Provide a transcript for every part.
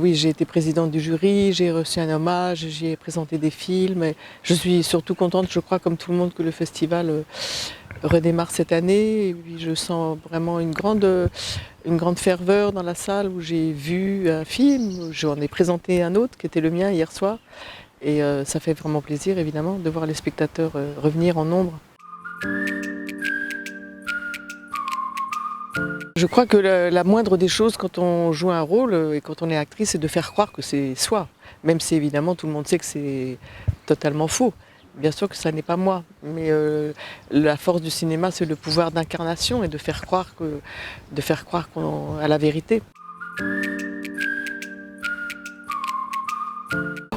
Oui, j'ai été présidente du jury, j'ai reçu un hommage, j'y ai présenté des films. Et je suis surtout contente, je crois, comme tout le monde, que le festival redémarre cette année. Et puis je sens vraiment une grande ferveur dans la salle où j'ai vu un film, où j'en ai présenté un autre qui était le mien hier soir. Et ça fait vraiment plaisir, évidemment, de voir les spectateurs revenir en nombre. Je crois que la moindre des choses quand on joue un rôle et quand on est actrice, c'est de faire croire que c'est soi. Même si évidemment tout le monde sait que c'est totalement faux. Bien sûr que ça n'est pas moi, mais la force du cinéma, c'est le pouvoir d'incarnation et de faire croire à la vérité.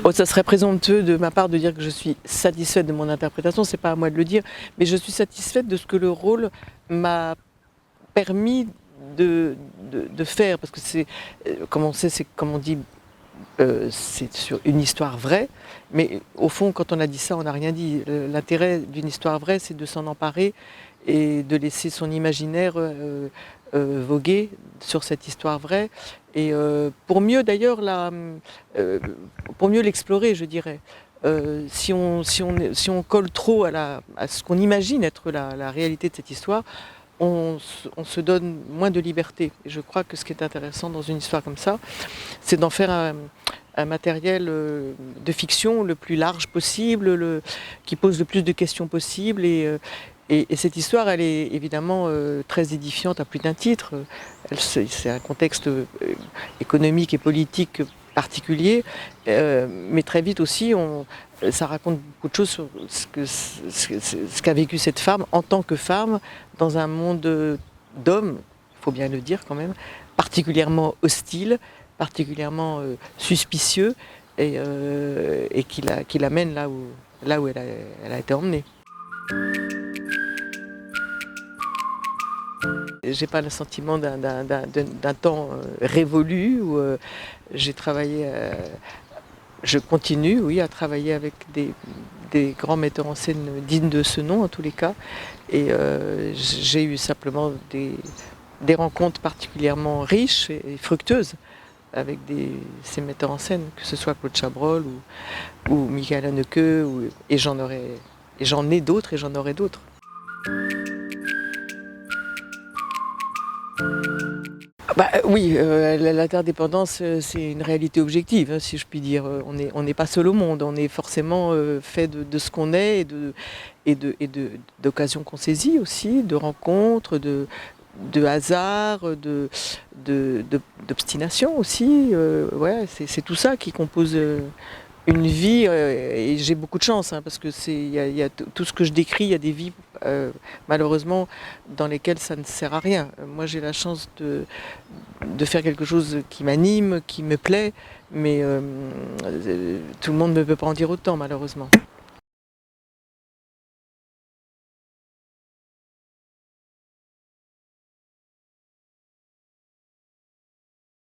Oh, ça serait présomptueux de ma part de dire que je suis satisfaite de mon interprétation, c'est pas à moi de le dire, mais je suis satisfaite de ce que le rôle m'a permis de faire, parce que c'est, comme on sait, c'est comme on dit, c'est sur une histoire vraie, mais au fond, quand on a dit ça, on n'a rien dit. L'intérêt d'une histoire vraie, c'est de s'en emparer et de laisser son imaginaire voguer sur cette histoire vraie, et pour mieux d'ailleurs pour mieux l'explorer, je dirais. Si on colle trop à ce qu'on imagine être la réalité de cette histoire, on se donne moins de liberté. Et je crois que ce qui est intéressant dans une histoire comme ça, c'est d'en faire un matériel de fiction le plus large possible, qui pose le plus de questions possible. Et cette histoire, elle est évidemment très édifiante à plus d'un titre. C'est un contexte économique et politique particulier, mais très vite aussi, ça raconte beaucoup de choses sur ce qu'a vécu cette femme en tant que femme dans un monde d'hommes, il faut bien le dire quand même, particulièrement hostile, particulièrement suspicieux, et qui l'amène là où elle a été emmenée. J'ai pas le sentiment d'un temps révolu où j'ai travaillé, je continue, oui, à travailler avec des grands metteurs en scène dignes de ce nom en tous les cas, et j'ai eu simplement des rencontres particulièrement riches et fructueuses avec ces metteurs en scène, que ce soit Claude Chabrol ou Michael Haneke, et j'en ai d'autres et j'en aurai d'autres. Bah, oui, l'interdépendance, c'est une réalité objective, hein, si je puis dire. On n'est pas seul au monde, on est forcément fait de ce qu'on est d'occasions qu'on saisit aussi, de rencontres, de hasard, d'obstination aussi. Ouais, c'est tout ça qui compose une vie, et j'ai beaucoup de chance, hein, parce que il y a tout ce que je décris, il y a des vies malheureusement dans lesquelles ça ne sert à rien. Moi j'ai la chance de faire quelque chose qui m'anime, qui me plaît, mais tout le monde ne peut pas en dire autant malheureusement.